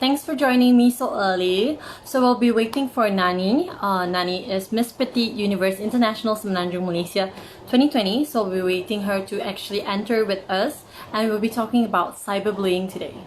Thanks for joining me so early. So we'll be waiting for Nani. Nani is Miss Petite Universe International Semenanjung Malaysia 2020. So we'll be waiting her to actually enter with us, and we'll be talking about cyberbullying today.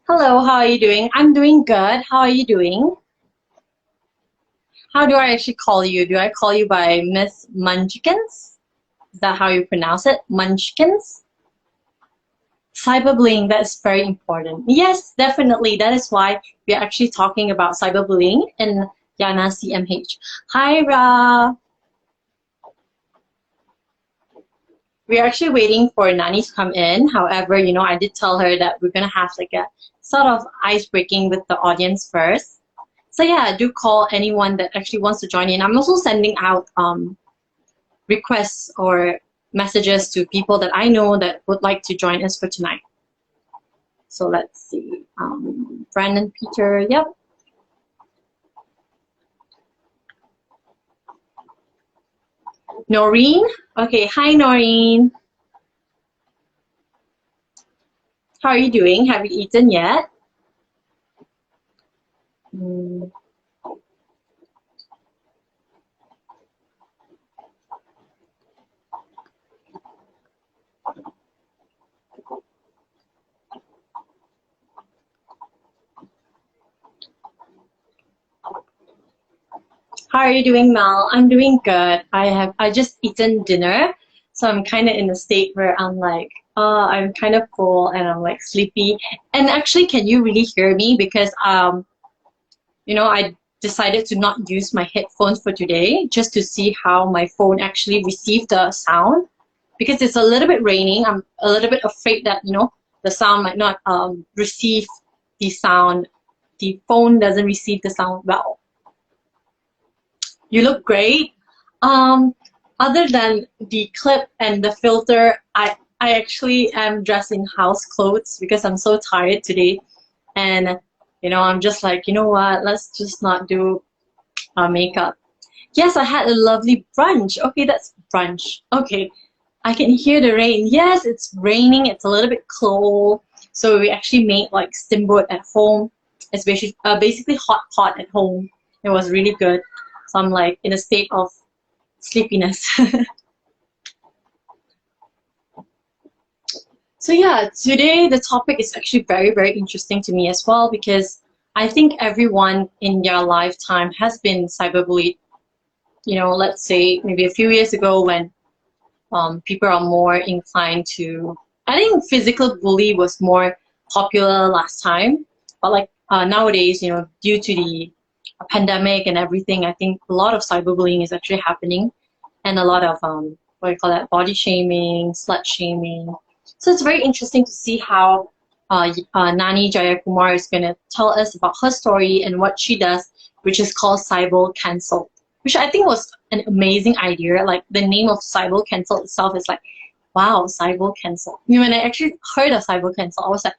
Hello, how are you doing? I'm doing good. How are you doing? How do I actually call you? Do I call you by Miss Munchkins? Is that how you pronounce it? Munchkins? Cyberbullying, that's very important. Yes, definitely. That is why we're actually talking about cyberbullying in YANA CMH. Hi, Ra. We're actually waiting for Nani to come in. However, I did tell her that we're going to have like a sort of ice breaking with the audience first. So yeah, do call anyone that actually wants to join in. I'm also sending out requests or messages to people that I know that would like to join us for tonight. So let's see. Brandon, Peter, yep. Noreen. Okay, hi Noreen. How are you doing? Have you eaten yet? How are you doing, Mel? I'm doing good. I just eaten dinner, so I'm kind of in a state where I'm like, I'm kind of full and I'm like sleepy. And actually, can you really hear me? Because I decided to not use my headphones for today just to see how my phone actually received the sound. Because it's a little bit raining, I'm a little bit afraid that the sound might not receive the sound. The phone doesn't receive the sound well. You look great. Um, Other than the clip and the filter, I actually am dressed in house clothes because I'm so tired today. And, I'm just like, you know what, let's just not do makeup. Yes, I had a lovely brunch. Okay, that's brunch. Okay, I can hear the rain. Yes, it's raining. It's a little bit cold. So we actually made like steamboat at home. It's basically hot pot at home. It was really good. So I'm like in a state of sleepiness. So yeah, today the topic is actually very, very interesting to me as well because I think everyone in their lifetime has been cyberbullied. Let's say maybe a few years ago when people are more inclined to, I think physical bully was more popular last time, but like nowadays, due to the pandemic and everything, I think a lot of cyberbullying is actually happening, and a lot of what do you call that, body shaming, slut shaming. So it's very interesting to see how Nani Jayakumar is going to tell us about her story and what she does, which is called CyberCancelled, which I think was an amazing idea. Like the name of CyberCancelled itself is like, wow, CyberCancelled. When I actually heard of CyberCancelled, I was like,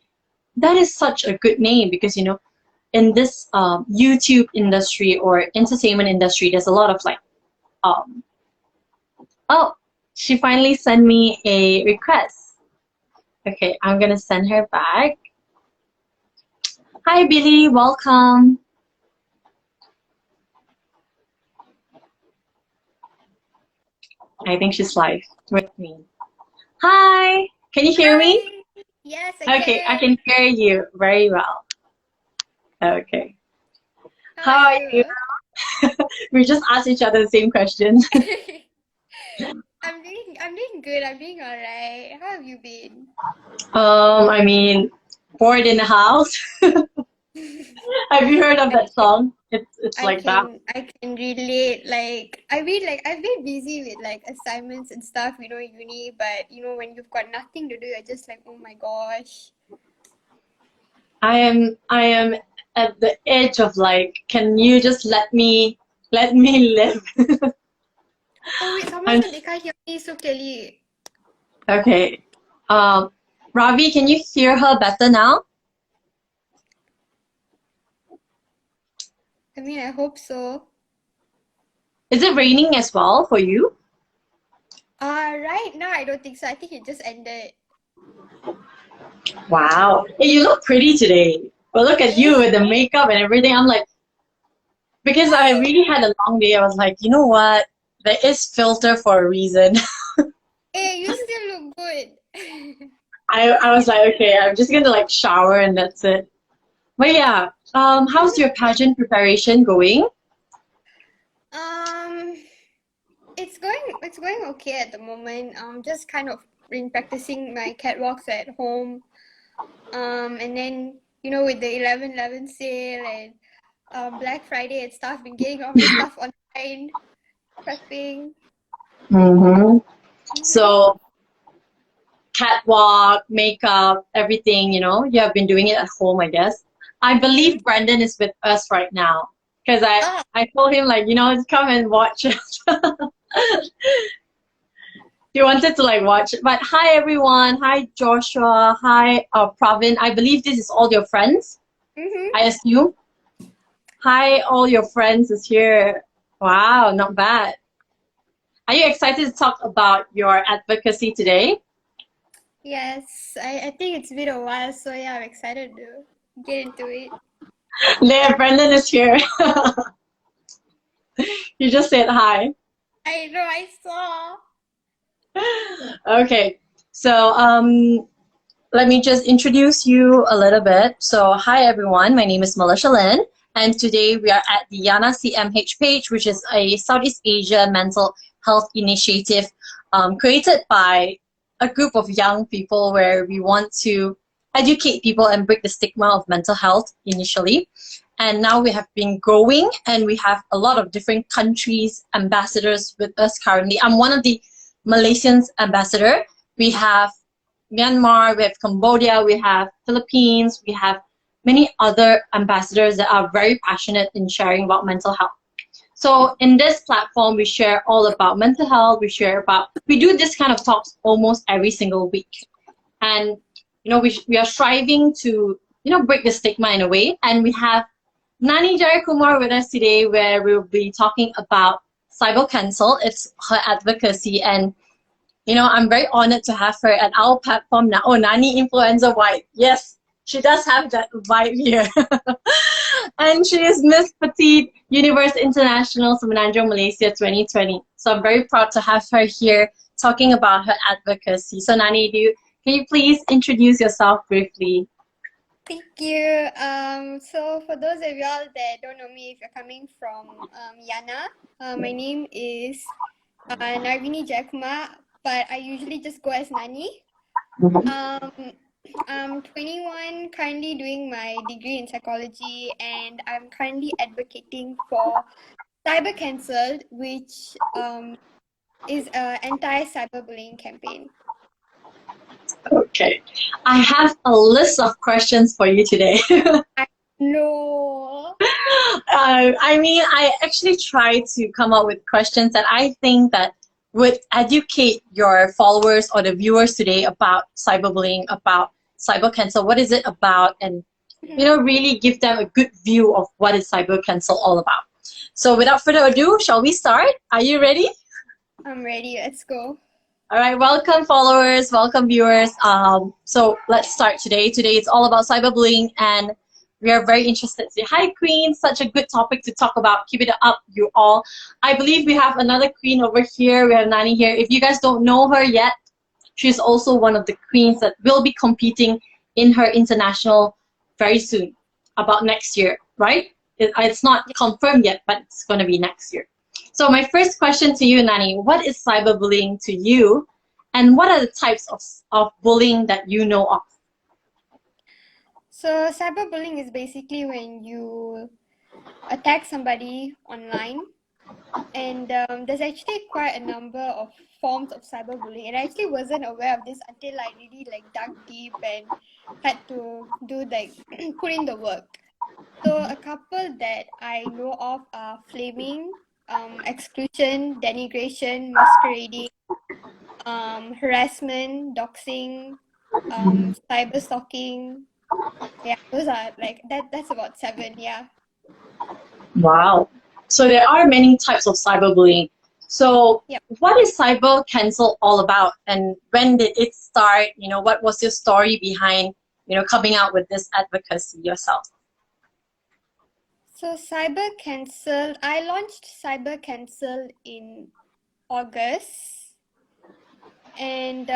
that is such a good name because in this YouTube industry or entertainment industry, there's a lot of like, oh, she finally sent me a request. Okay, I'm gonna send her back. Hi, Billy. Welcome. I think she's live with me. Hi. Can you hear me? Hi. Yes, I Okay, I can. can hear you very well. Okay. How How are are you? you? We just asked each other the same questions. I'm doing good. I'm doing all right. How have you been? I mean, bored in the house. Have you heard of I that can song? It's I like that. can I can relate. I've been busy with like assignments and stuff, uni, but when you've got nothing to do, you're just like, oh my gosh. I am at the edge of like, can you just let me live? Oh wait, someone I'm said they can't hear me so clearly. okay. Um, Ravi, can you hear her better now? I mean, I hope so. Is it raining as well for you? Right now I don't think so. I think it just ended. Wow. Hey, you look pretty today. But look at you Eh, with the makeup and everything. I'm like, because I really had a long day, I was like, you know what? There is filter for a reason. you still look good. I was like, okay, I'm just gonna like shower and that's it. But yeah, how's your pageant preparation going? Um, it's going okay at the moment. Just kind of been practicing my catwalks at home. And then with the 11/11 sale and Black Friday and stuff, been getting all my stuff online, prepping. Mm-hmm. Mm-hmm. So catwalk, makeup, everything, you have been doing it at home, I guess. I Mm-hmm. believe Brandon is with us right now because I Ah, I told him like, come and watch it. He wanted to like watch it. But hi everyone, hi Joshua, hi Pravin. I believe this is all your friends. mm-hmm. I assume. Hi, all your friends is here. Wow, not bad. Are you excited to talk about your advocacy today? Yes, I think it's been a while, so yeah, I'm excited to get into it. There, Brendan is here. You just said hi. I know, I saw. Okay, so let me just introduce you a little bit. So, hi everyone, my name is Melisha Lin, and today we are at the YANA CMH page, which is a Southeast Asia mental health initiative created by a group of young people where we want to educate people and break the stigma of mental health initially. And now we have been growing and we have a lot of different countries ambassadors with us currently. I'm one of the Malaysians ambassador. We have Myanmar, we have Cambodia, we have Philippines, we have many other ambassadors that are very passionate in sharing about mental health. So in this platform, we share all about mental health. We do this kind of talks almost every single week. And, we are striving to, break the stigma in a way. And we have Nani Jayakumar with us today, where we'll be talking about CyberCancelled. It's her advocacy, and I'm very honored to have her at our platform now. Oh, Nani Influencer White. Yes, she does have that vibe here. And she is Miss Petite Universe International Semenanjung Malaysia 2020. So I'm very proud to have her here talking about her advocacy. So Nani, can you please introduce yourself briefly? Thank you. So for those of y'all that don't know me, if you're coming from YANA, my name is Nani Jayakumar, but I usually just go as Nani. Um, I'm 21, currently doing my degree in psychology, and I'm currently advocating for CyberCancelled, which is an anti-cyberbullying campaign. Okay. I have a list of questions for you today. No. I mean, I actually try to come up with questions that I think that would educate your followers or the viewers today about cyberbullying, about cyber cancer. What is it about? And, Mhm. really give them a good view of what is cyber cancer all about. So without further ado, shall we start? Are you ready? I'm ready. Let's go. All right, welcome followers, welcome viewers. So let's start today. Today it's all about cyberbullying, and we are very interested to say hi, Queen. Such a good topic to talk about. Keep it up, you all. I believe we have another Queen over here. We have Nani here. If you guys don't know her yet, she's also one of the queens that will be competing in her international very soon, about next year, right? It's not confirmed yet, but it's going to be next year. So my first question to you, Nani, what is cyberbullying to you? And what are the types of bullying that you know of? So cyberbullying is basically when you attack somebody online, and there's actually quite a number of forms of cyberbullying. And I actually wasn't aware of this until I really dug deep and had to do put in the work. So a couple that I know of are flaming, exclusion, denigration, masquerading, harassment, doxing, cyber stalking. Yeah, those are that's about 7, yeah. Wow. So there are many types of cyberbullying. So Yep. what is CyberCancelled all about? And when did it start? What was your story behind, coming out with this advocacy yourself? So CyberCancelled, I launched CyberCancelled in August, and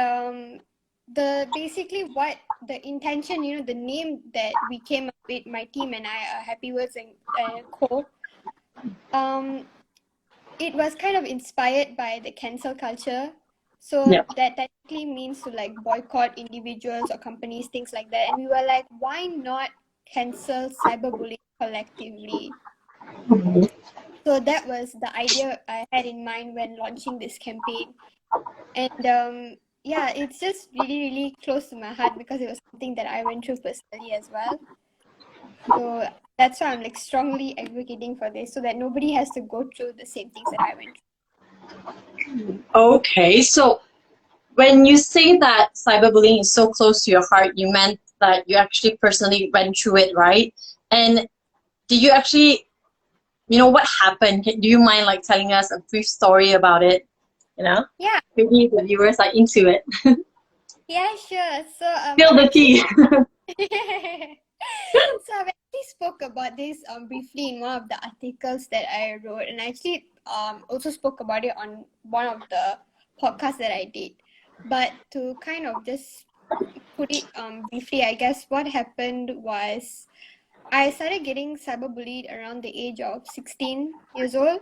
what the intention, the name that we came up with, my team and I, Happy Words and Co. It was kind of inspired by the cancel culture. So Yeah. that technically means to boycott individuals or companies, things like that. And we were like, why not cancel cyberbullying collectively? So that was the idea I had in mind when launching this campaign. And yeah, it's just really, really close to my heart because it was something that I went through personally as well. So that's why I'm strongly advocating for this, so that nobody has to go through the same things that I went through. Okay, so when you say that cyberbullying is so close to your heart, you meant that you actually personally went through it, right? And did you actually, what happened? Do you mind telling us a brief story about it? Yeah, Maybe the viewers are into it. yeah, sure. So Spill the tea. so I've actually spoke about this briefly in one of the articles that I wrote, and I actually also spoke about it on one of the podcasts that I did. But to kind of just put it briefly, I guess what happened was I started getting cyberbullied around the age of 16 years old.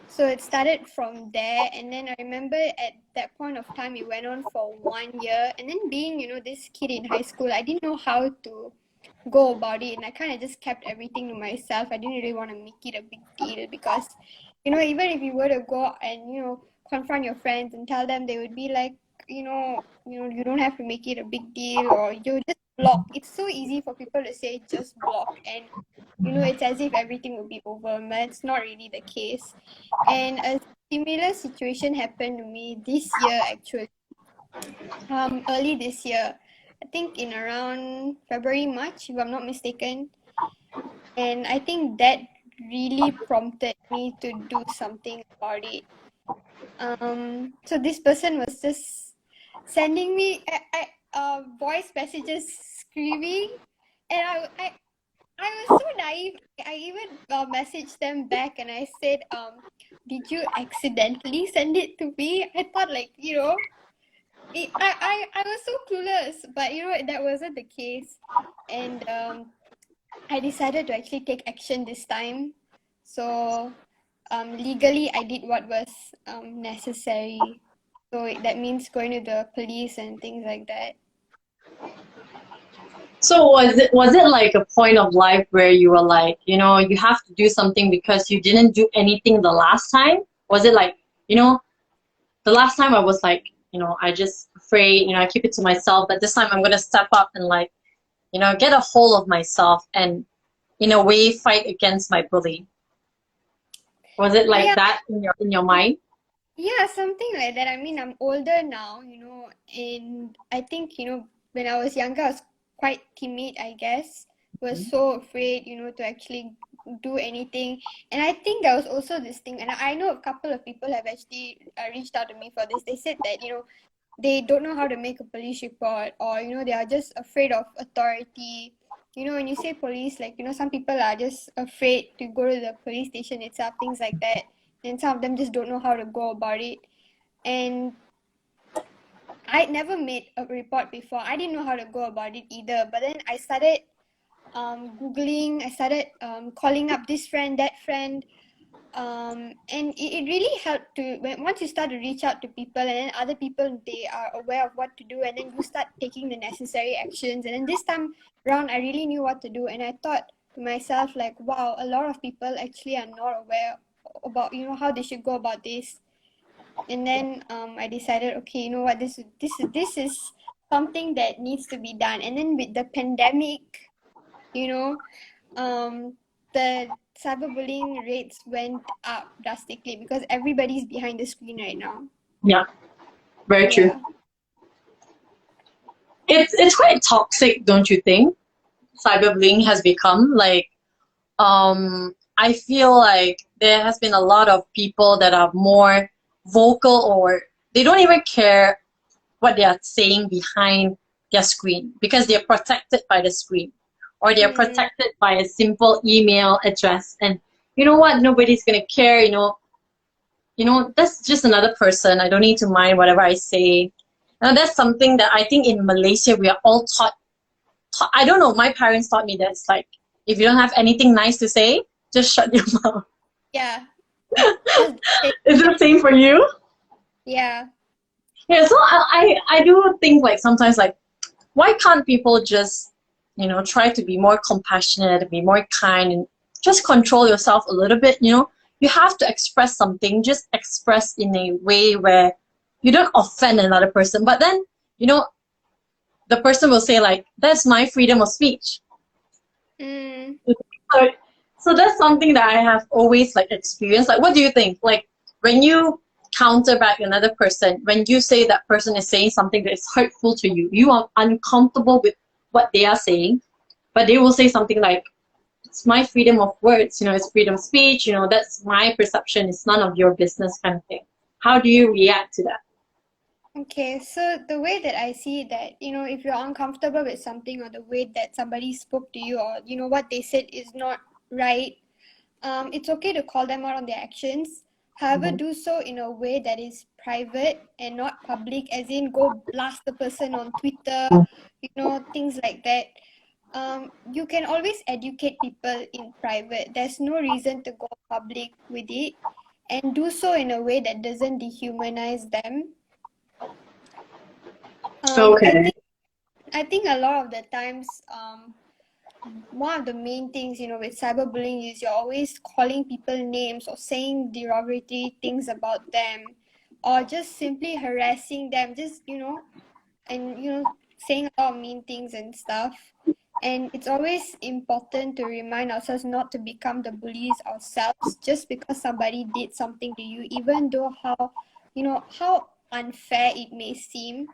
So it started from there, and then I remember at that point of time it went on for 1 year, and then being this kid in high school, I didn't know how to go about it, and I kind of just kept everything to myself. I didn't really want to make it a big deal because even if you were to go and confront your friends and tell them, they would be like, you don't have to make it a big deal, or you just block. It's so easy for people to say just block, and it's as if everything will be over, but it's not really the case. And a similar situation happened to me this year, actually. Early this year, I think in around February, March, if I'm not mistaken. And I think that really prompted me to do something about it. So this person was just sending me voice messages screaming, and I was so naive. I even messaged them back and I said, did you accidentally send it to me? I thought I was so clueless, but that wasn't the case. And I decided to actually take action this time. So legally I did what was necessary. So that means going to the police and things like that. So was it like a point of life where you were like, you have to do something because you didn't do anything the last time? Was it like, the last time I was like, I just afraid, I keep it to myself, but this time I'm gonna step up and get a hold of myself and in a way fight against my bully. Was it like that in your mind? Yeah, something like that. I mean, I'm older now, and I think, when I was younger, I was quite timid, I guess. Was so afraid, to actually do anything. And I think there was also this thing, and I know a couple of people have actually reached out to me for this. They said that, they don't know how to make a police report, or, they are just afraid of authority. When you say police, like, some people are just afraid to go to the police station itself, things like that. And some of them just don't know how to go about it. And I'd never made a report before. I didn't know how to go about it either. But then I started Googling, I started calling up this friend, that friend. And it really helped once you start to reach out to people, and then other people, they are aware of what to do, and then you start taking the necessary actions. And then this time around, I really knew what to do, and I thought to myself, like, wow, a lot of people actually are not aware about, how they should go about this. And then I decided, okay, you know what, this is something that needs to be done. And then with the pandemic, the cyberbullying rates went up drastically because everybody's behind the screen right now. Yeah, very true. Yeah. It's quite toxic, don't you think? Cyberbullying has become like, I feel like there has been a lot of people that are more vocal, or they don't even care what they are saying behind their screen because they're protected by the screen, or they're protected by a simple email address. And you know what? Nobody's gonna care. That's just another person. I don't need to mind whatever I say. Now that's something that I think in Malaysia we are all taught. I don't know. My parents taught me that it's like, if you don't have anything nice to say, just shut your mouth. Yeah. Is it the same for you? Yeah. Yeah. So I do think like sometimes like, why can't people just try to be more compassionate, be more kind, and just control yourself a little bit? You have to express something, just express in a way where you don't offend another person. But then, the person will say like, that's my freedom of speech. So that's something that I have always like experienced. Like, what do you think? Like, when you counter back another person, when you say that person is saying something that is hurtful to you, you are uncomfortable with what they are saying, but they will say something like, it's my freedom of words, it's freedom of speech, that's my perception, it's none of your business, kind of thing. How do you react to that? Okay, so the way that I see it, that, if you're uncomfortable with something, or the way that somebody spoke to you, or, what they said is not right, it's okay to call them out on their actions. However, do so in a way that is private and not public, as in go blast the person on Twitter, things like that. You can always educate people in private. There's no reason to go public with it, and do so in a way that doesn't dehumanize them. Okay. I think a lot of the times, one of the main things, with cyberbullying is you're always calling people names, or saying derogatory things about them, or just simply harassing them, just, and, saying a lot of mean things and stuff. And it's always important to remind ourselves not to become the bullies ourselves just because somebody did something to you, even though how unfair it may seem.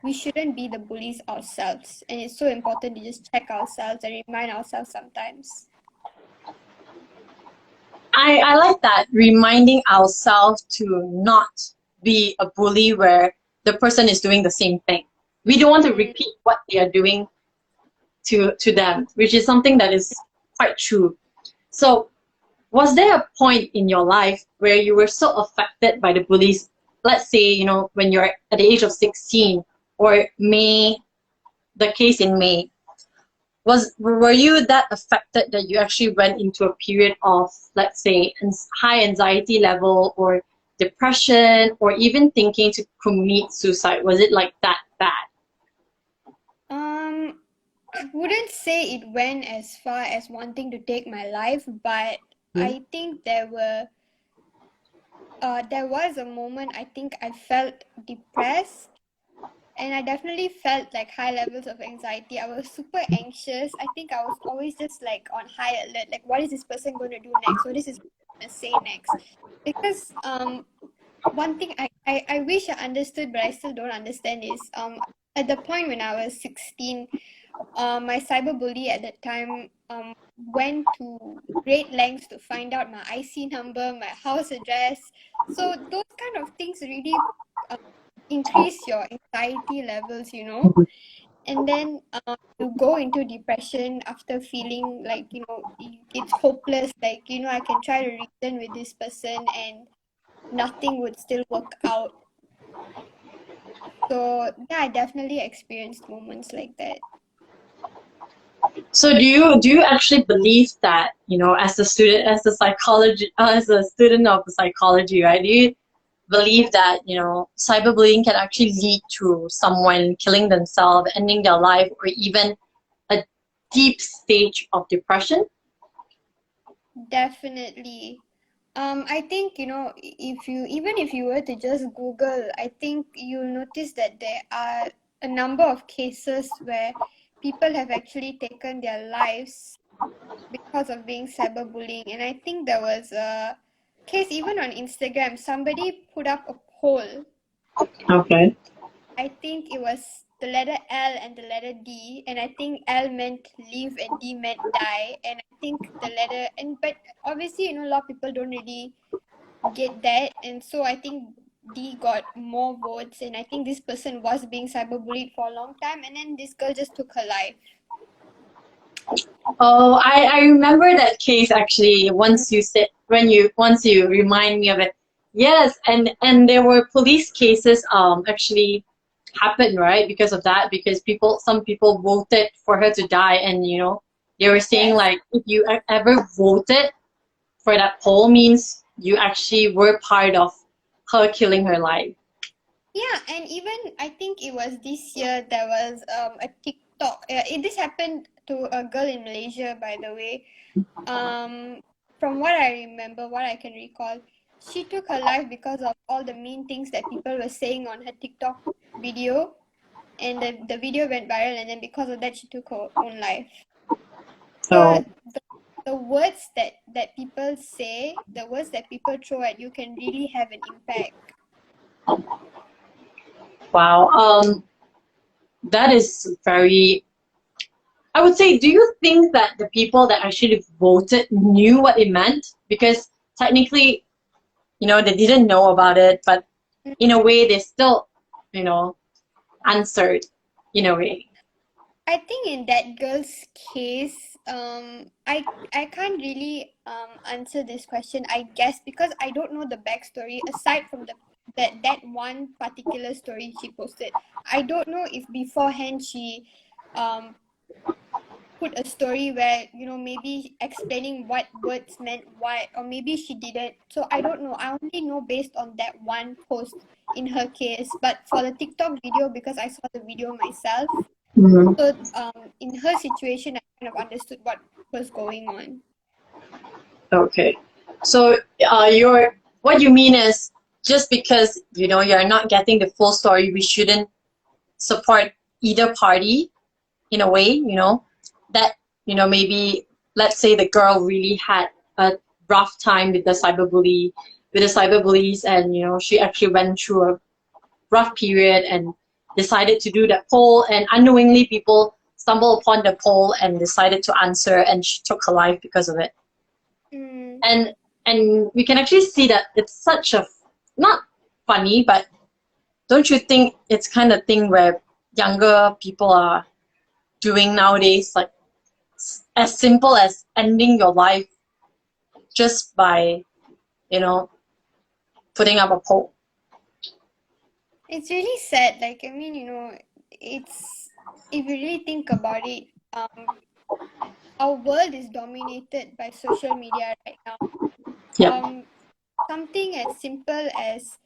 We shouldn't be the bullies ourselves, and it's so important to just check ourselves and remind ourselves sometimes. I like that, reminding ourselves to not be a bully where the person is doing the same thing. We don't want to repeat what they are doing to them, which is something that is quite true. So was there a point in your life where you were so affected by the bullies? Let's say, when you're at the age of 16, or the case in May, were you that affected that you actually went into a period of, let's say, high anxiety level, or depression, or even thinking to commit suicide? Was it like that bad? I wouldn't say it went as far as wanting to take my life, but I think there was a moment I think I felt depressed, and I definitely felt like high levels of anxiety. I was super anxious. I think I was always just like on high alert, like, what is this person going to do next? What is this person going to say next? Because one thing I wish I understood, but I still don't understand, is at the point when I was 16, my cyberbully at that time went to great lengths to find out my IC number, my house address. So those kind of things really increase your anxiety levels, you know. And then you go into depression after feeling like, you know, it's hopeless. Like, you know, I can try to reason with this person and nothing would still work out. So yeah, I definitely experienced moments like that. So do you actually believe that, you know, as a student, as a student of the psychology, right? Do you believe that, you know, cyberbullying can actually lead to someone killing themselves, ending their life, or even a deep stage of depression? Definitely. I think, you know, even if you were to just Google, I think you'll notice that there are a number of cases where people have actually taken their lives because of being cyberbullying. And I think there was a case even on Instagram. Somebody put up a poll. Okay. I think it was the letter L and the letter D, and I think L meant live and D meant die. And I think the letter but obviously, you know, a lot of people don't really get that, and so I think D got more votes, and I think this person was being cyberbullied for a long time, and then this girl just took her life. Oh, I remember that case actually. Once you remind me of it, yes, and there were police cases actually happened, right, because of that, because some people voted for her to die, and you know they were saying Yes. like if you ever voted for that poll means you actually were part of her killing her life. Yeah, and even I think it was this year there was a TikTok. This happened to a girl in Malaysia, by the way. Um, from what I remember, what I can recall, she took her life because of all the mean things that people were saying on her TikTok video, and the video went viral, and then because of that, she took her own life. So So the words that people say, the words that people throw at you can really have an impact. wow, that is very, I would say, do you think that the people that actually voted knew what it meant? Because technically, you know, they didn't know about it, but in a way, they still, you know, answered in a way. I think in that girl's case, I can't really answer this question, I guess, because I don't know the backstory aside from that one particular story she posted. I don't know if beforehand she um put a story where, you know, maybe explaining what words meant what, or maybe she didn't. So I don't know. I only know based on that one post in her case. But for the TikTok video, because I saw the video myself, Mhm. so in her situation, I kind of understood what was going on. Okay. So, what you mean is just because, you know, you're not getting the full story, we shouldn't support either party in a way, you know, that, you know, maybe let's say the girl really had a rough time with with the cyberbullies, and, you know, she actually went through a rough period and decided to do that poll, and unknowingly people stumbled upon the poll and decided to answer, and she took her life because of it. Mm. and and we can actually see that it's such a not funny, but don't you think it's kind of thing where younger people are doing nowadays, like as simple as ending your life just by, you know, putting up a poll? It's really sad. Like, I mean, you know, it's if you really think about it, our world is dominated by social media right now. Yeah. Um, Something as simple as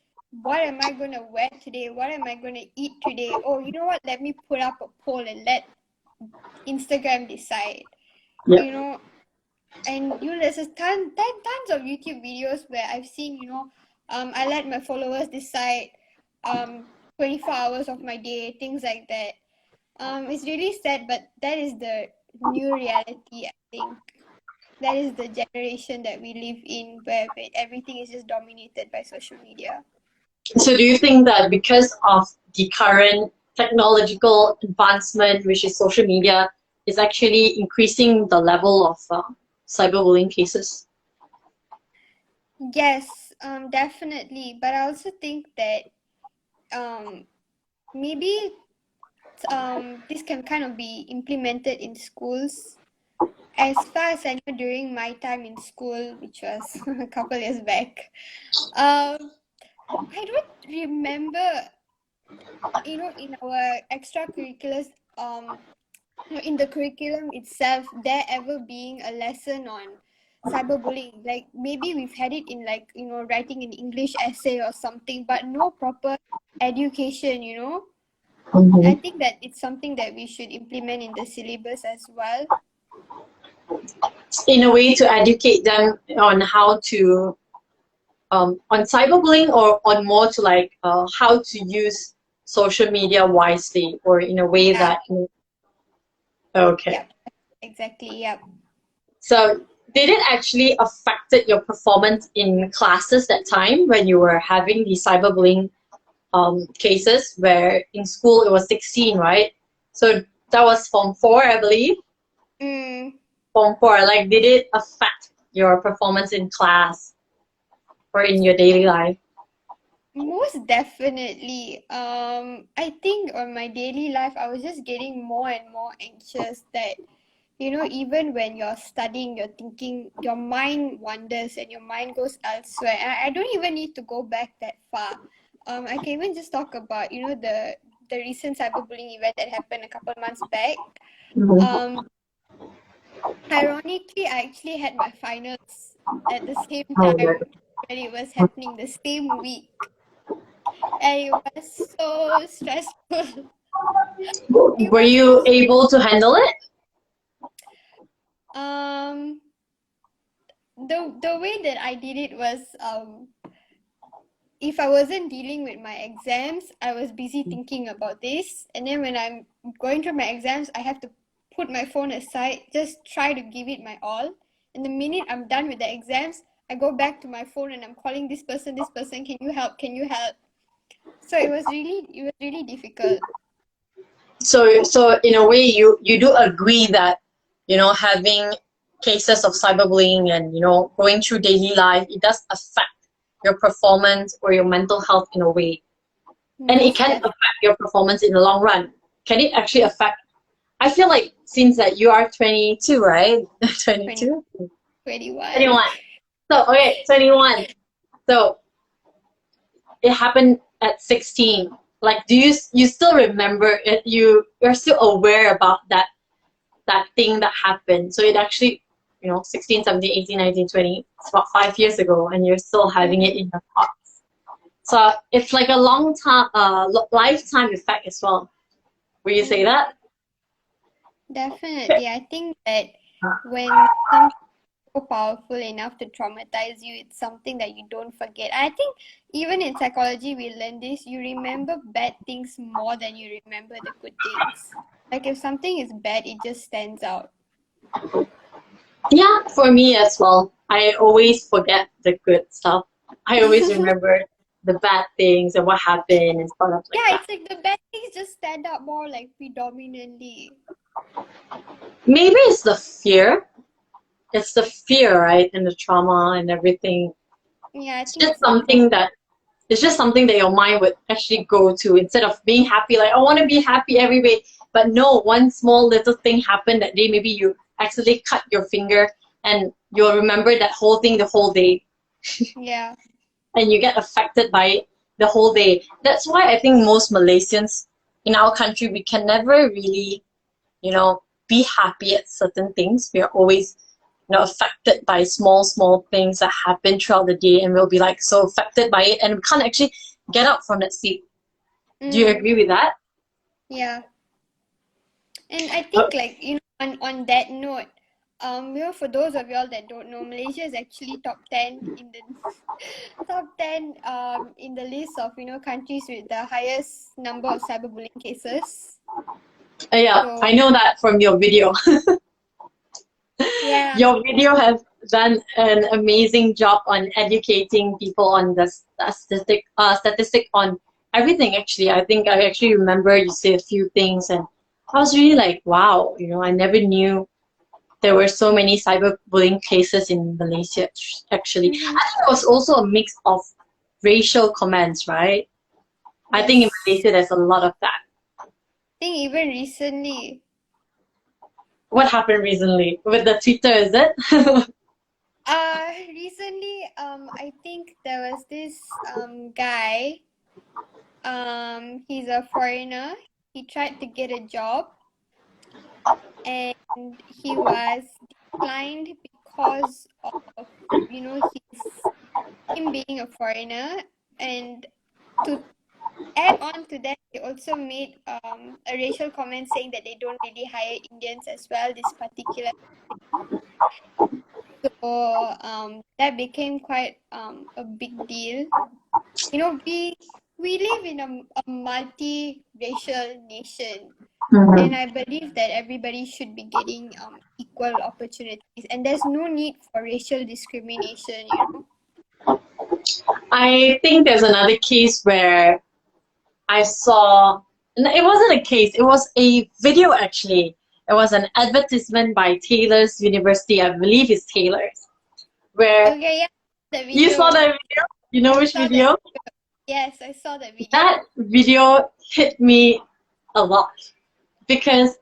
what am I gonna wear today? What am I gonna eat today? Oh, you know what? Let me put up a poll and let Instagram decide. Yeah. You know, and you know, there's tons of YouTube videos where I've seen, you know, I let my followers decide 24 hours of my day, things like that. It's really sad, but that is the new reality, I think. That is the generation that we live in, where everything is just dominated by social media. So do you think that because of the current technological advancement, which is social media, is actually increasing the level of cyberbullying cases? Yes, definitely. But I also think that maybe this can kind of be implemented in schools. As far as I know, during my time in school, which was a couple years back, um, I don't remember, in our extracurriculars, in the curriculum itself, there ever being a lesson on cyberbullying. Like maybe we've had it in like, writing an English essay or something, but no proper education. I think that it's something that we should implement in the syllabus as well. In a way to educate them on how to on cyberbullying, or on more to like how to use social media wisely, or in a way Yeah, that okay. yep, exactly, yep. So did it actually affected your performance in classes that time when you were having the cyberbullying cases, where in school it was 16, right? So that was Form 4, I believe. Mm, Form 4, like did it affect your performance in class or in your daily life? most definitely. I think on my daily life, I was just getting more and more anxious that, even when you're studying, you're thinking, your mind wanders and your mind goes elsewhere. I don't even need to go back that far. I can even just talk about, the recent cyberbullying event that happened a couple months back. Mhm. Um, Ironically, I actually had my finals at the same Oh, time when it was happening the same week. And it was so stressful. It were was you able to handle it? um the way that I did it was, if I wasn't dealing with my exams, I was busy thinking about this. And then when I'm going through my exams, I have to put my phone aside, just try to give it my all. And the minute I'm done with the exams, I go back to my phone and I'm calling this person, can you help? Can you help? So it was really difficult. So in a way, you do agree that having cases of cyberbullying and going through daily life, it does affect your performance or your mental health in a way, and it Most can definitely. affect your performance in the long run. Can it actually affect? I feel like since that you are 22, right? 20, 22, 21. 21. So okay, 21. So it happened at 16. Like, do you still remember it? You're still aware about that thing that happened. So it actually, 16, 17, 18, 19, 20, it's about 5 years ago, and you're still having it in your thoughts. So it's like a long time, lifetime effect as well. Will you say that? Definitely. I think that when something so powerful enough to traumatize you, it's something that you don't forget. I think even in psychology, we learn this. You remember bad things more than you remember the good things. Like if something is bad, it just stands out. Yeah, for me as well. I always forget the good stuff. I always remember the bad things and what happened and stuff like Yeah, that. it's like the bad things just stand out more like predominantly. Maybe it's the fear. It's the fear, right? And the trauma and everything. Yeah, I It's think just it's the something trauma. that it's just something that your mind would actually go to, instead of being happy, like I want to be happy every day. But no, one small little thing happened that day. Maybe you accidentally cut your finger, and you'll remember that whole thing the whole day, Yeah. and you get affected by it the whole day. That's why I think most Malaysians in our country, we can never really, be happy at certain things. We are always, affected by small things that happen throughout the day, and we'll be like so affected by it, and we can't actually get up from that seat. Do you Mm, agree with that? yeah. And I Uh, think like, on that note, for those of y'all that don't know, Malaysia is actually top 10 in the top 10 in the list of, countries with the highest number of cyberbullying cases. yeah, So I know that from your video. yeah, Your video has done an amazing job on educating people on the statistic on everything actually. I think I actually remember you say a few things, and I was really like, wow, I never knew there were so many cyberbullying cases in Malaysia. Actually, Mm-hmm. I think it was also a mix of racial comments, right? I think in Yes. Malaysia there's a lot of that. I think even recently, What happened recently with the Twitter? Is it? I think there was this guy, he's a foreigner. He tried to get a job and he was declined because of, him being a foreigner. And to add on to that, they also made a racial comment saying that they don't really hire Indians as well, this particular. So that became quite a big deal. We live in a multi-racial nation, and Mhm. I believe that everybody should be getting equal opportunities, and there's no need for racial discrimination, you know. I think there's another case where I saw, it wasn't a case, it was a video actually. It was an advertisement by Taylor's University, I believe it's Taylor's, where Okay, yeah, the you saw video. that video? You know I which saw that. video? Yes, I saw that video. That video hit me a lot because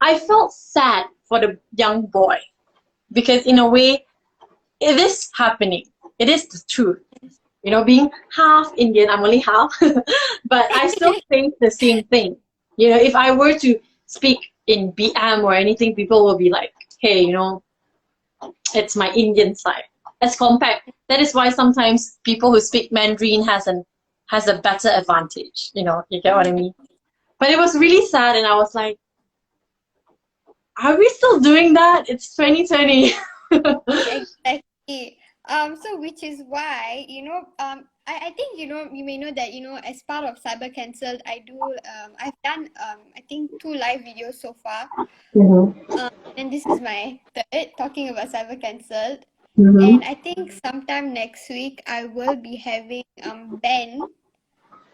I felt sad for the young boy because in a way it is happening. It is the truth. Being half Indian, I'm only half, but I still think the same thing. If I were to speak in BM or anything, people will be like, hey, it's my Indian side. As compared, that is why sometimes people who speak Mandarin has a better advantage. You get what I Mhm. mean? But it was really sad, and I was like, are we still doing that? It's 2020. Exactly. So which is why, I think, you may know that, as part of CyberCancelled, I've done, I think 2 live videos so far. Mm-hmm. And this is my third talking about CyberCancelled. Mm-hmm. And I think sometime next week, I will be having, Ben,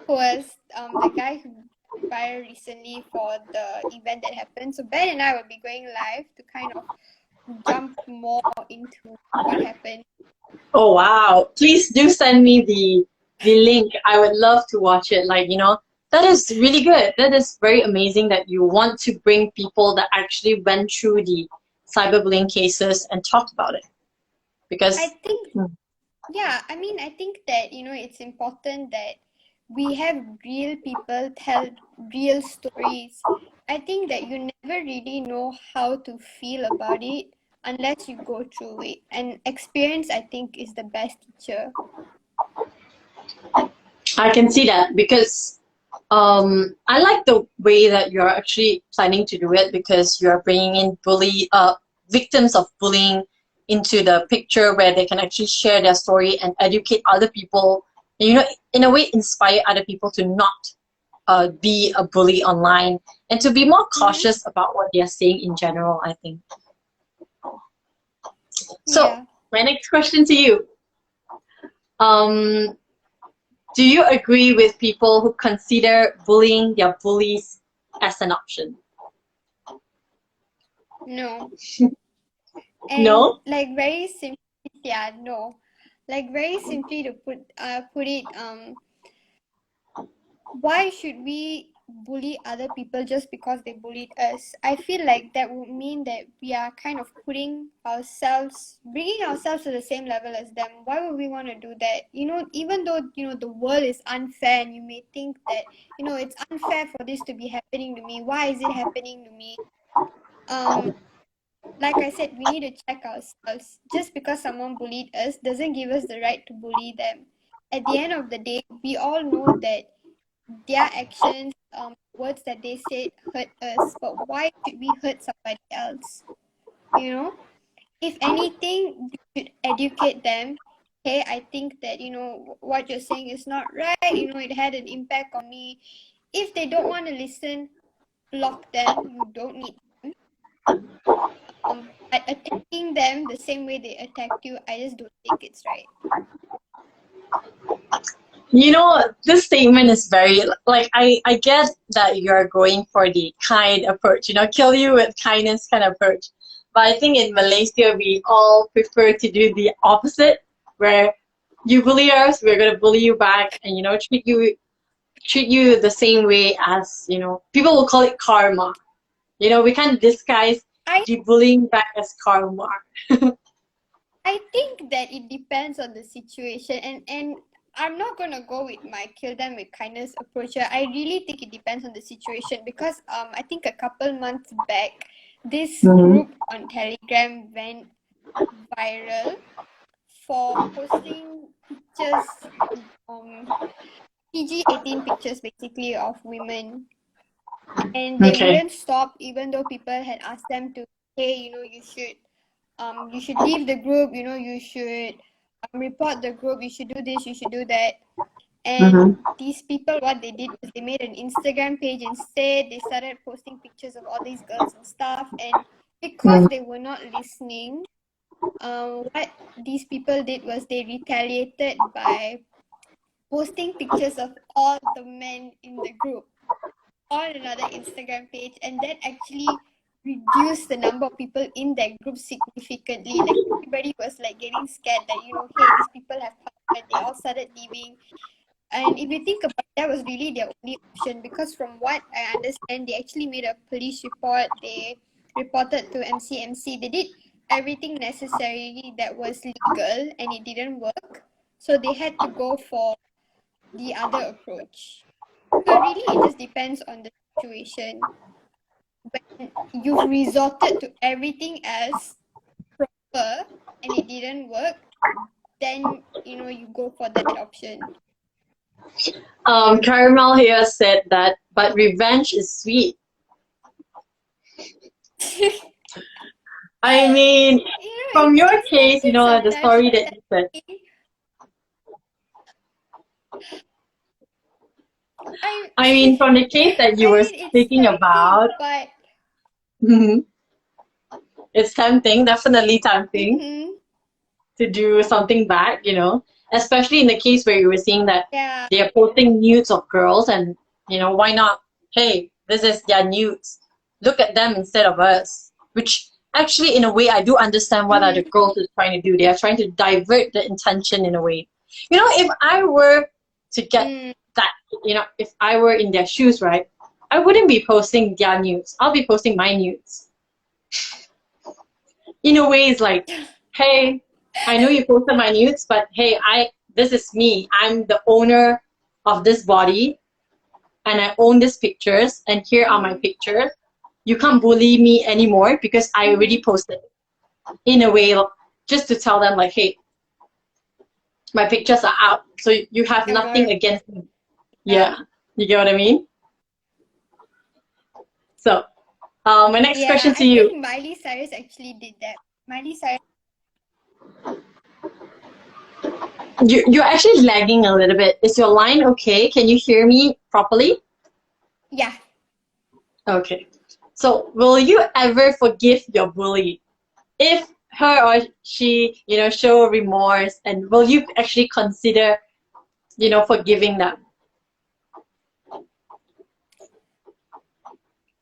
who was, the guy who got fired recently for the event that happened. So Ben and I will be going live to kind of jump more into what happened. Oh wow! Please do send me the link. I would love to watch it. That is really good. That is very amazing that you want to bring people that actually went through the cyberbullying cases and talk about it. I Because think, yeah, I mean, I think that, it's important that we have real people tell real stories. I think that you never really know how to feel about it unless you go through it. And experience, I think, is the best teacher. I can see that because I like the way that you're actually planning to do it because you're bringing in victims of bullying into the picture where they can actually share their story and educate other people. And, in a way, inspire other people to not be a bully online and to be more Mm-hmm. cautious about what they're saying in general, I think. So, Yeah. my next question to you. Um, do you agree with people who consider bullying their bullies as an option? No. And No? like very simply, yeah, no. Like very simply to put it, why should we bully other people just because they bullied us? I feel like that would mean that we are kind of bringing ourselves to the same level as them. Why would we want to do that? Even though, the world is unfair and you may think that, it's unfair for this to be happening to me. Why is it happening to me? Um, like I said, we need to check ourselves. Just because someone bullied us doesn't give us the right to bully them. At the end of the day, we all know that their actions, words that they said hurt us, but why should we hurt somebody else? You know, if anything, you should educate them. Hey, I think that, what you're saying is not right. It had an impact on me. If they don't want to listen, block them. You don't need them. But attacking them the same way they attacked you, I just don't think it's right. You know, this statement is very, like, I get that you're going for the kind approach, you know, kill you with kindness kind of approach. But I think in Malaysia, we all prefer to do the opposite, where you bully us, we're going to bully you back, and, you know, treat you the same way as, you know, people will call it karma. You know, we can't disguise I the bullying back as karma. I think that it depends on the situation, and I'm not gonna go with my kill them with kindness approach here. I really think it depends on the situation because I think a couple months back, this Mm-hmm. group on Telegram went viral for posting pictures, PG-18 pictures basically of women, and they Okay. wouldn't stop even though people had asked them to, hey, you should leave the group, you should report the group, you should do this, you should do that. And Mm-hmm. these people, what they did was they made an Instagram page instead. They started posting pictures of all these girls and stuff. And because they were not listening, what these people did was they retaliated by posting pictures of all the men in the group on another Instagram page, and that actually reduced the number of people in that group significantly. Like everybody was like getting scared that, hey, these people have power, and they all started leaving. And if you think about it, that was really their only option, because from what I understand, they actually made a police report. They reported to MCMC. They did everything necessary that was legal, and it didn't work. So they had to go for the other approach. So really, it just depends on the situation. When you've resorted to everything else proper and it didn't work, then you go for that option. Caramel here said that, but revenge is sweet. I mean, from your case, you know, the story that you said. I mean, from the case that you were it's speaking tempting, about, but it's tempting, definitely tempting to do something bad, you know, especially in the case where you were seeing that yeah, they are posting nudes of girls, and, you know, why not? Hey, this is their nudes. Look at them instead of us. Which actually, in a way, I do understand what other girls is trying to do. They are trying to divert the intention in a way. You know, if I were to get that, you know, if I were in their shoes, right, I wouldn't be posting their nudes. I'll be posting my nudes. In a way, it's like, hey, I know you posted my nudes, but hey, this is me. I'm the owner of this body, and I own these pictures, and here are my pictures. You can't bully me anymore because I already posted it. In a way, just to tell them, like, hey, my pictures are out, so you have nothing against me. Yeah, you get what I mean? So, my next question to I you. think Miley Cyrus actually did that. Miley Cyrus. You're actually lagging a little bit. Is your line okay? Can you hear me properly? Yeah. Okay. So, will you ever forgive your bully? If her or she, you know, show remorse, and will you actually consider, you know, forgiving them?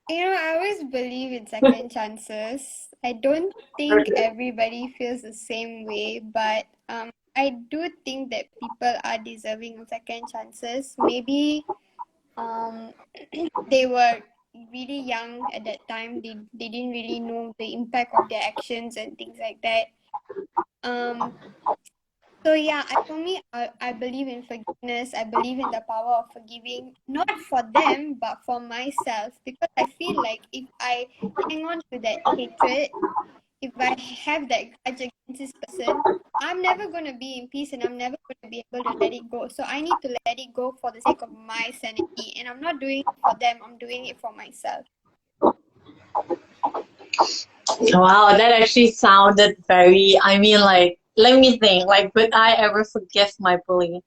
I always believe in second chances. I don't think everybody feels the same way, but I do think that people are deserving of second chances. Maybe they were really young at that time. They didn't really know the impact of their actions and things like that. So yeah, for me, I believe in forgiveness. I believe in the power of forgiving, not for them, but for myself. Because I feel like if I hang on to that hatred, if I have that grudge against this person, I'm never going to be in peace, and I'm never going to be able to let it go. So I need to let it go for the sake of my sanity. And I'm not doing it for them, I'm doing it for myself. Wow, that actually sounded very, I mean, like, let me think, like, would I ever forgive my bully?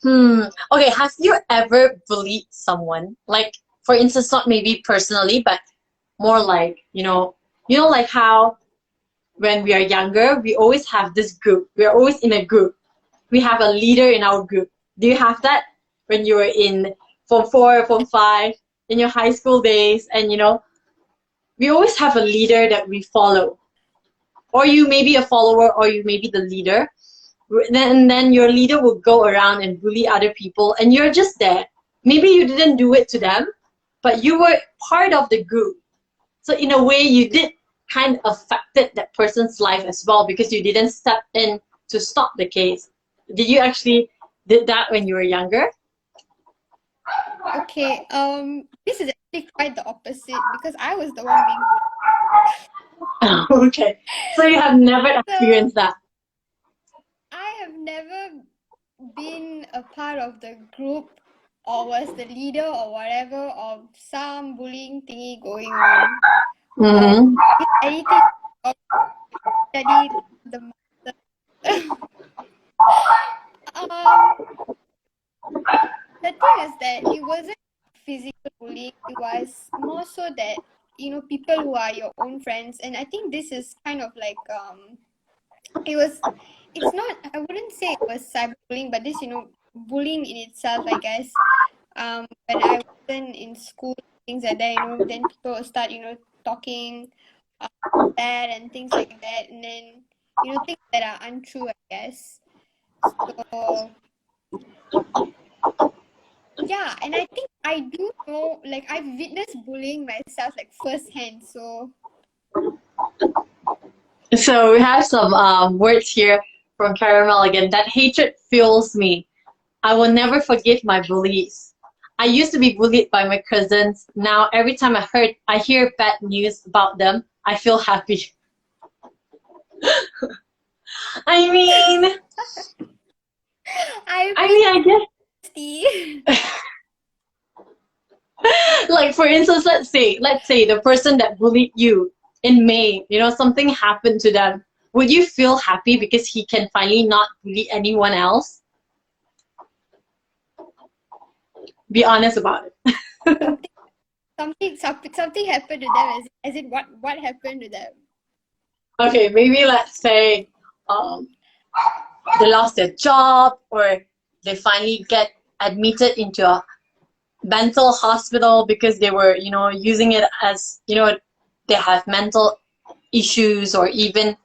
Okay, have you ever bullied someone? Like, for instance, not maybe personally, but more like, like how when we are younger, we always have this group. We are always in a group. We have a leader in our group. Do you have that when you were in Form 4, Form 5, in your high school days? And, we always have a leader that we follow. Or you may be a follower, or you may be the leader. Then your leader will go around and bully other people, and you're just there. Maybe you didn't do it to them, but you were part of the group. So in a way, you did kind of affected that person's life as well, because you didn't step in to stop the case. Did you actually did that when you were younger? Okay, this is actually quite the opposite because I was the one being Okay. So you have never experienced that. I have never been a part of the group or was the leader or whatever of some bullying thingy going on. Mm-hmm. If anything, I studied the master. The thing is that it wasn't physical bullying, it was more so that, people who are your own friends, and I think this is kind of like, it's not, I wouldn't say it was cyberbullying, but this, bullying in itself, I guess. When I wasn't in school, things like that, then people will start, talking bad and things like that, and then, things that are untrue, I guess. So, yeah, and I think I do know, like, I've witnessed bullying myself, like, firsthand, so. So we have some words here from Caramel again. That hatred fuels me. I will never forgive my bullies. I used to be bullied by my cousins. Now every time I hear bad news about them, I feel happy. I mean, I guess. Like for instance, let's say the person that bullied you in May, something happened to them. Would you feel happy because he can finally not bully anyone else? Be honest about it. Something happened to them, as in what happened to them? Okay, maybe let's say they lost their job, or they finally get admitted into a mental hospital because they were, using it as, they have mental issues, or even,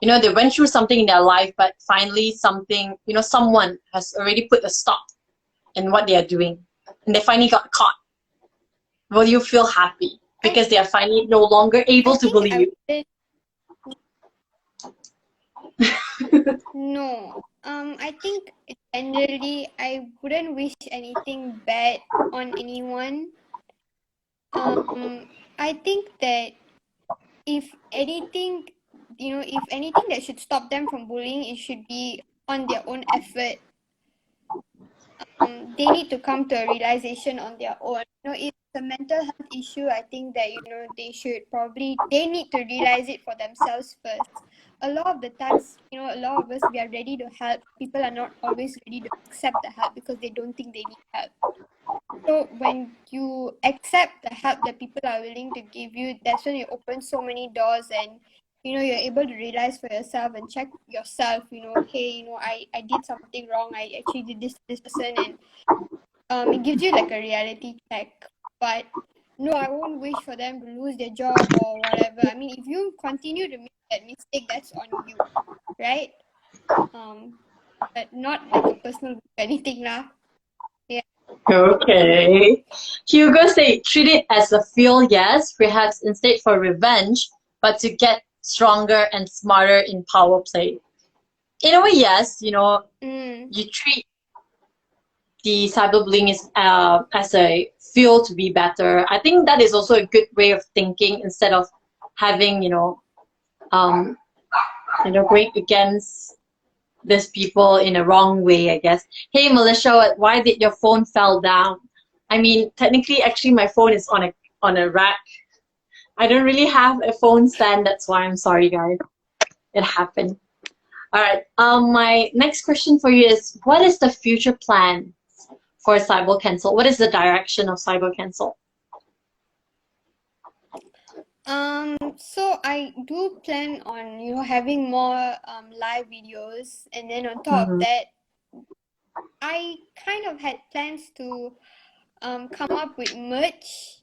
they went through something in their life, but finally something, someone has already put a stop in what they are doing, and they finally got caught. Will you feel happy because they are finally no longer able to bully you? No. I think generally I wouldn't wish anything bad on anyone. I think that if anything that should stop them from bullying, it should be on their own effort. They need to come to a realization on their own. It's a mental health issue. I think that, they need to realize it for themselves first. A lot of the times, a lot of us, we are ready to help. People are not always ready to accept the help because they don't think they need help. So when you accept the help that people are willing to give you, that's when you open so many doors, and you're able to realize for yourself and check yourself, hey, I did something wrong, I actually did this to this person, and it gives you like a reality check. But no, I won't wish for them to lose their job or whatever. I mean, if you continue to make that mistake, that's on you, right? But not like a personal anything lah. Yeah. Okay. Hugo said, treat it as a feel, yes, perhaps instead for revenge, but to get stronger and smarter in power play. In a way, yes, you treat the cyberbullying as a feel to be better. I think that is also a good way of thinking, instead of having, going against these people in a wrong way, I guess. Hey, Melisha, why did your phone fell down? I mean, technically, actually, my phone is on a rack. I don't really have a phone stand. That's why I'm sorry, guys. It happened. All right. My next question for you is, what is the future plan for CyberCancelled? What is the direction of CyberCancelled? So I do plan on, having more live videos, and then on top of that, I kind of had plans to come up with merch,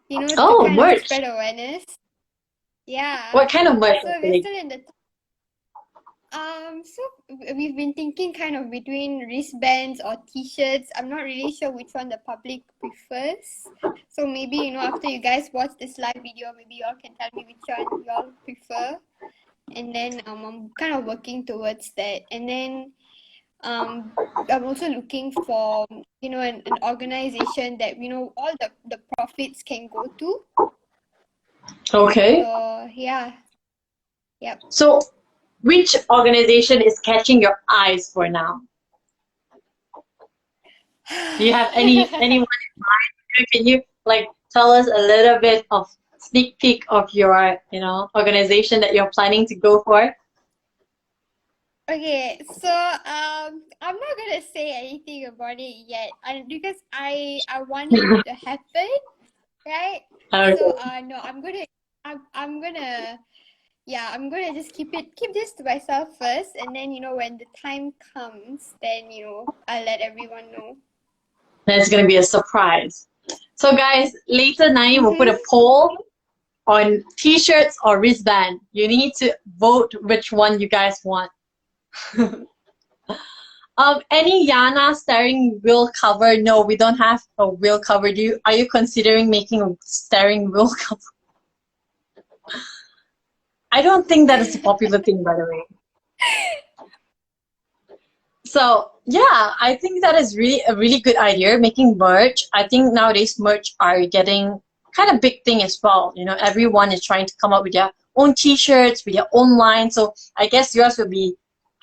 to Oh, kind of merch. spread awareness. Yeah. What kind of merch So we're actually? still in the so we've been thinking kind of between wristbands or t-shirts. I'm not really sure which one the public prefers. So maybe, after you guys watch this live video, maybe y'all can tell me which one y'all prefer. And then I'm kind of working towards that. And then I'm also looking for, an organization that, all the profits can go to. Okay. So yeah. Yep. So, which organization is catching your eyes for now? Do you have anyone in mind? Can you like tell us a little bit of sneak peek of your organization that you're planning to go for? Okay, so I'm not gonna say anything about it yet, because I want it to happen, right? Okay. So no, I'm gonna I'm gonna just keep this to myself first, and then when the time comes, then I'll let everyone know. That's gonna be a surprise. So guys, later Nani will put Mm-hmm. a poll on t-shirts or wristband. You need to vote which one you guys want. Any YANA steering wheel cover? No, we don't have a wheel cover. Are you considering making a steering wheel cover? I don't think that is a popular thing, by the way. So yeah, I think that is really a really good idea, making merch. I think nowadays merch are getting kind of big thing as well. Everyone is trying to come up with their own t-shirts, with their own line. So I guess yours will be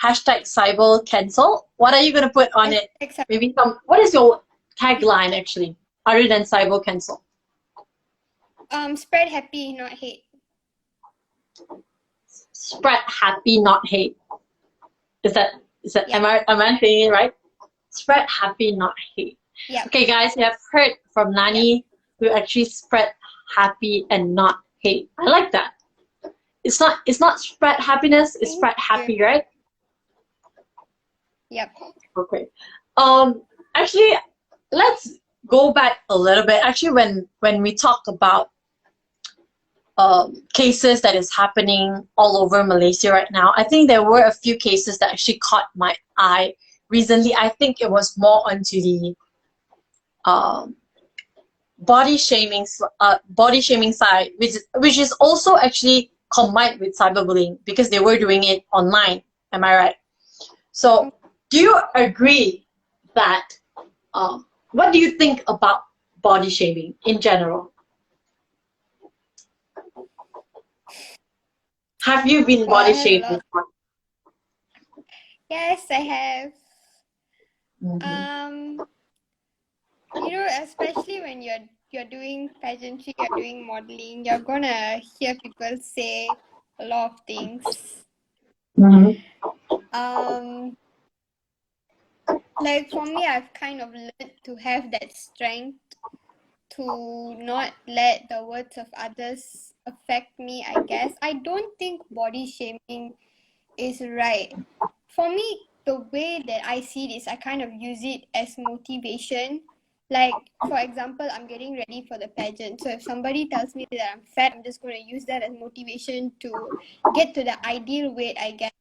hashtag CyberCancelled. What are you gonna put on it? Maybe what is your tagline actually, other than CyberCancelled? Spread happy, not hate. Spread happy, not hate. Is that Yep. am I saying it right? Spread happy, not hate. Yep. Okay, guys, you have heard from Nani who actually spread happy and not hate. I like that. It's not spread happiness, it's spread happy, right? Yep. Okay. Actually, let's go back a little bit. Actually, when we talk about cases that is happening all over Malaysia right now, I think there were a few cases that actually caught my eye recently. I think it was more onto the body shaming side, which is also actually combined with cyberbullying because they were doing it online. Am I right? So, do you agree that? What do you think about body shaming in general? Have you been body shamed before? Yes, I have. Especially when you're doing pageantry, you're doing modeling, you're gonna hear people say a lot of things. Like for me, I've kind of learned to have that strength to not let the words of others affect me, I guess. I don't think body shaming is right. For me, the way that I see it is I kind of use it as motivation. Like, for example, I'm getting ready for the pageant. So if somebody tells me that I'm fat, I'm just going to use that as motivation to get to the ideal weight, I guess,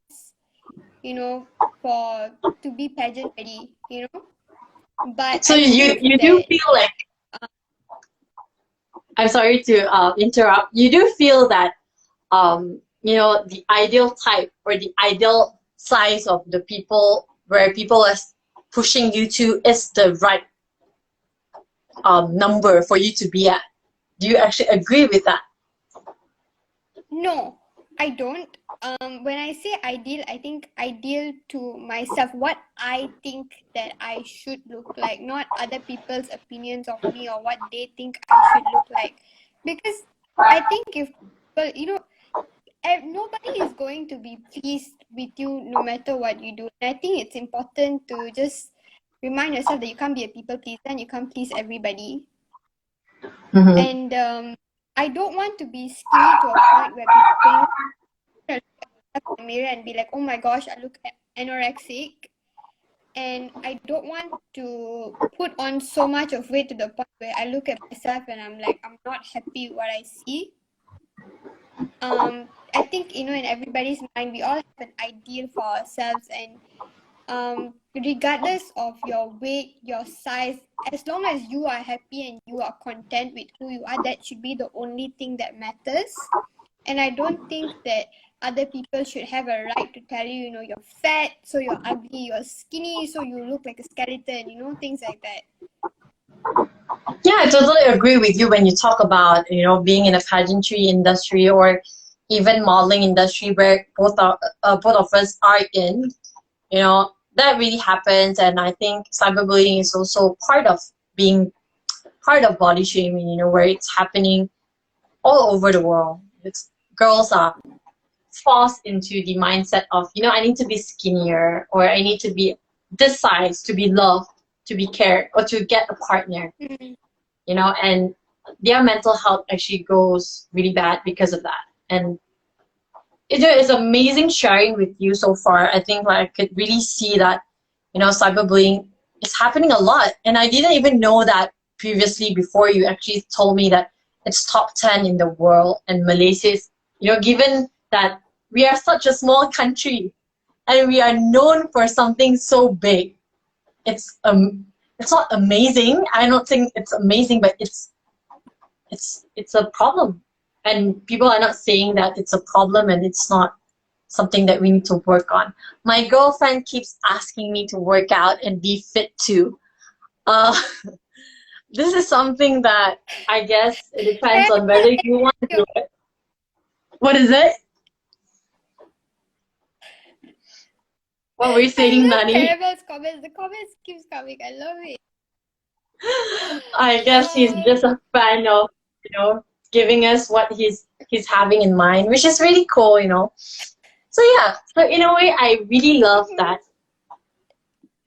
to be pageant ready. But So I you think do that feel like, I'm sorry to interrupt. You do feel that the ideal type or the ideal size of the people where people are pushing you to is the right number for you to be at. Do you actually agree with that? no, I don't. When I say ideal, I think ideal to myself, what I think that I should look like, not other people's opinions of me or what they think I should look like. Because I think if people, nobody is going to be pleased with you no matter what you do. And I think it's important to just remind yourself that you can't be a people pleaser and you can't please everybody. And I don't want to be skinny to a point where people look at the mirror and be like, oh my gosh, I look anorexic. and I don't want to put on so much of weight to the point where I look at myself and I'm like, I'm not happy with what I see. I think, in everybody's mind, we all have an ideal for ourselves, and regardless of your weight, your size, as long as you are happy and you are content with who you are, that should be the only thing that matters. And I don't think that other people should have a right to tell you, you're fat, so you're ugly, you're skinny, so you look like a skeleton, things like that. Yeah, I totally agree with you when you talk about, being in a pageantry industry or even modeling industry where both of us are in. That really happens, and I think cyberbullying is also being part of body shaming, where it's happening all over the world. Girls are forced into the mindset of, I need to be skinnier, or I need to be this size to be loved, to be cared, or to get a partner. And their mental health actually goes really bad because of that. And it is amazing sharing with you so far. I think I could really see that, cyberbullying is happening a lot. And I didn't even know that previously before you actually told me that it's top 10 in the world. And Malaysia is, given that we are such a small country and we are known for something so big, it's not amazing. I don't think it's amazing, but it's a problem. And people are not saying that it's a problem and it's not something that we need to work on. My girlfriend keeps asking me to work out and be fit too. This is something that I guess it depends on whether you want to do it. What is it? What were you saying, Nani? Parabel's comments. The comments keeps coming. I love it. I guess he's just a fan of, giving us what he's having in mind, which is really cool, So yeah, so in a way, I really love that,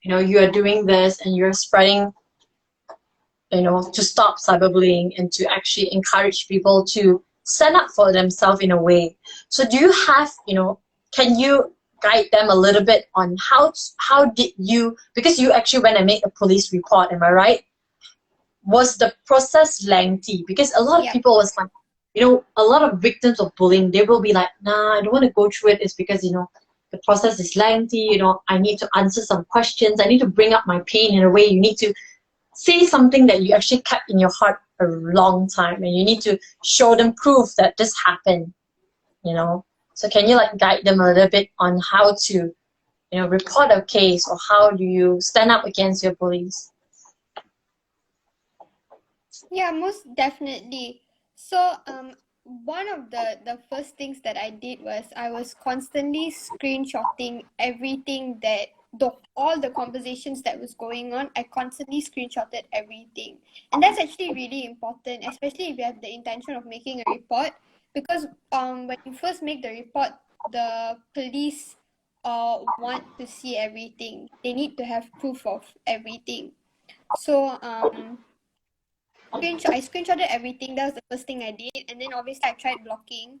you are doing this and you're spreading, to stop cyberbullying and to actually encourage people to stand up for themselves in a way. So do you have, can you guide them a little bit on how did you, because you actually went and made a police report, am I right? Was the process lengthy? Because a lot of people was like, a lot of victims of bullying, they will be like, nah, I don't want to go through it. It's because, the process is lengthy. I need to answer some questions. I need to bring up my pain in a way. You need to say something that you actually kept in your heart a long time, and you need to show them proof that this happened, So can you guide them a little bit on how to, report a case, or how do you stand up against your bullies? Yeah, most definitely. So, one of the first things that I did was I was constantly screenshotting everything all the conversations that was going on. I constantly screenshotted everything. And that's actually really important, especially if you have the intention of making a report, because when you first make the report, the police want to see everything. They need to have proof of everything. So I screenshotted everything. That was the first thing I did, and then obviously I tried blocking,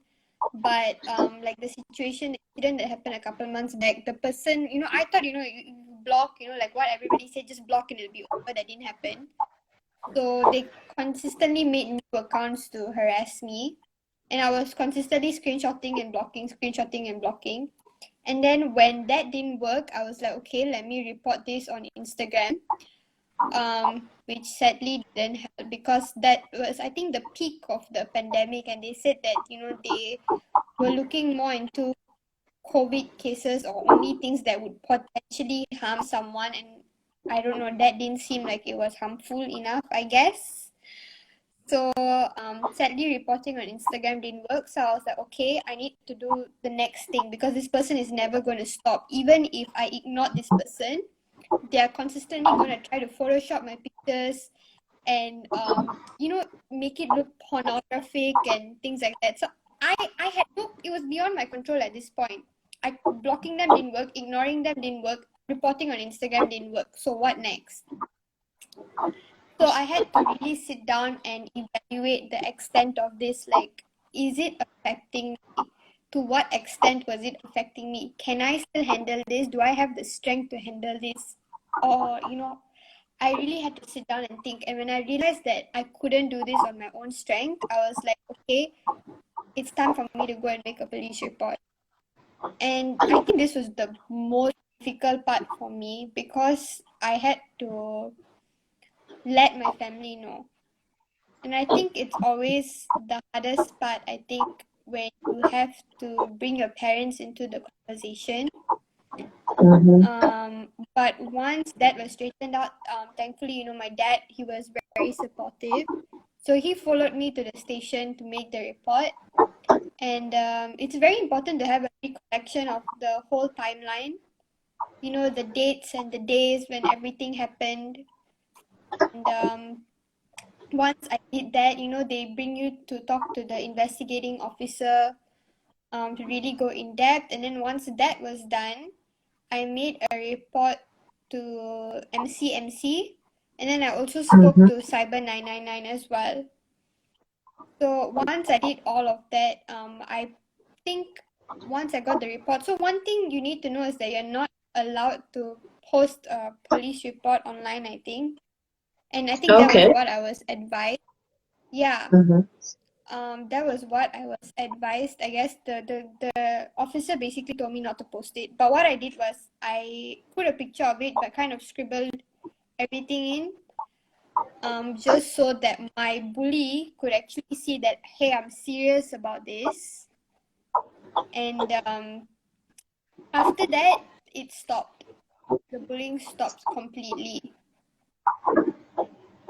but the situation, the incident that happened a couple months back, the person, I thought, you block, like what everybody said, just block and it'll be over. That didn't happen. So they consistently made new accounts to harass me, and I was consistently screenshotting and blocking. And then when that didn't work, I was like, okay, let me report this on Instagram. Which sadly didn't help, because that was, I think, the peak of the pandemic, and they said that they were looking more into COVID cases or only things that would potentially harm someone, and I don't know, that didn't seem like it was harmful enough, I guess. So sadly reporting on Instagram didn't work, so I was like, okay, I need to do the next thing, because this person is never going to stop. Even if I ignore this person, they are consistently going to try to Photoshop my pictures and make it look pornographic and things like that. So I had it was beyond my control at this point. Blocking them didn't work, ignoring them didn't work, reporting on Instagram didn't work. So what next? So I had to really sit down and evaluate the extent of this. Like, is it affecting me? To what extent was it affecting me? Can I still handle this? Do I have the strength to handle this? or I really had to sit down and think. And when I realized that I couldn't do this on my own strength, I was like, okay, it's time for me to go and make a police report. And I think this was the most difficult part for me because I had to let my family know. And I think it's always the hardest part, I think, when you have to bring your parents into the conversation. But once that was straightened out, thankfully, my dad, he was very supportive. So he followed me to the station to make the report. And it's very important to have a recollection of the whole timeline, the dates and the days when everything happened. And once I did that, they bring you to talk to the investigating officer to really go in depth. And then once that was done, I made a report to MCMC, and then I also spoke to Cyber 999 as well. So once I did all of that, I think once I got the report, so one thing you need to know is that you're not allowed to post a police report online, I think. And I think that was what I was advised. Yeah. That was what I was advised. I guess the officer basically told me not to post it. But what I did was I put a picture of it, but kind of scribbled everything in, just so that my bully could actually see that, hey, I'm serious about this. And after that, it stopped. The bullying stopped completely.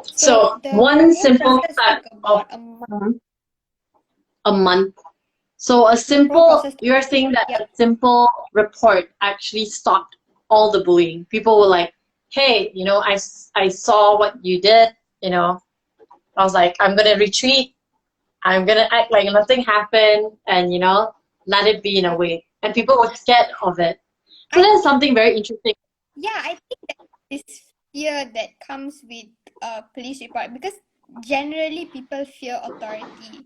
So the one whole simple process step took of about a month. a month. So The whole process took, you're saying that yeah. a simple report actually stopped all the bullying. People were like, hey, I saw what you did, I was like, I'm going to retreat. I'm going to act like nothing happened and, let it be in a way. And people were scared of it. So that's something very interesting. Yeah, I think that this fear that comes with a police report, because generally people fear authority.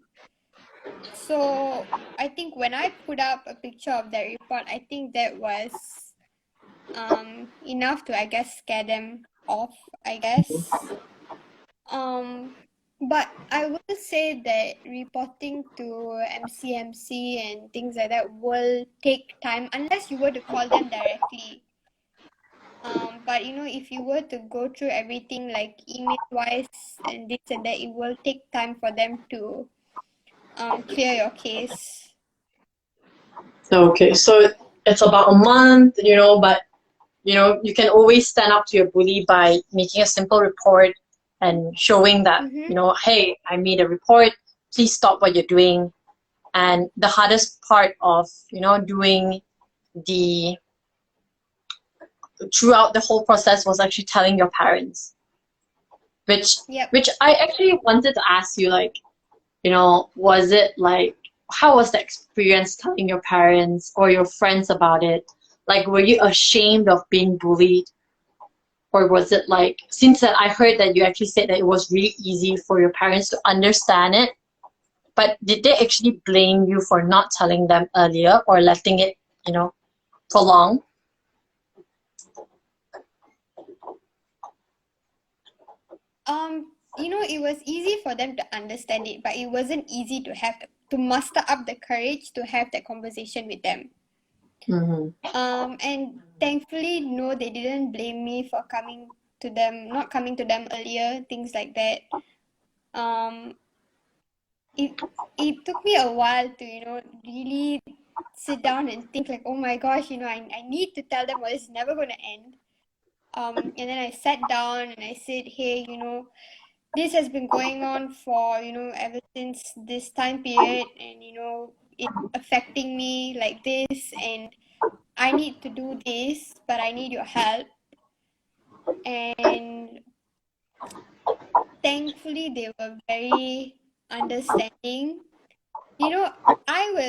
So I think when I put up a picture of that report, I think that was enough to, I guess, scare them off, I guess. But I will say that reporting to MCMC and things like that will take time unless you were to call them directly. But if you were to go through everything like email wise and this and that, it will take time for them to clear your case. Okay, so it's about a month, but you can always stand up to your bully by making a simple report and showing that, hey, I made a report, please stop what you're doing. And the hardest part of, doing throughout the whole process was actually telling your parents, which I actually wanted to ask you, like, was it like, how was the experience telling your parents or your friends about it? Like, were you ashamed of being bullied? Or was it like, since that I heard that you actually said that it was really easy for your parents to understand it, but did they actually blame you for not telling them earlier or letting it, prolong? It was easy for them to understand it, but it wasn't easy to muster up the courage to have that conversation with them. And thankfully, no, they didn't blame me for not coming to them earlier, things like that. It took me a while to, really sit down and think like, oh my gosh, I need to tell them or it's never going to end. And then I sat down and I said, hey, this has been going on for, ever since this time period, and, it's affecting me like this, and I need to do this, but I need your help. And thankfully, they were very understanding. I was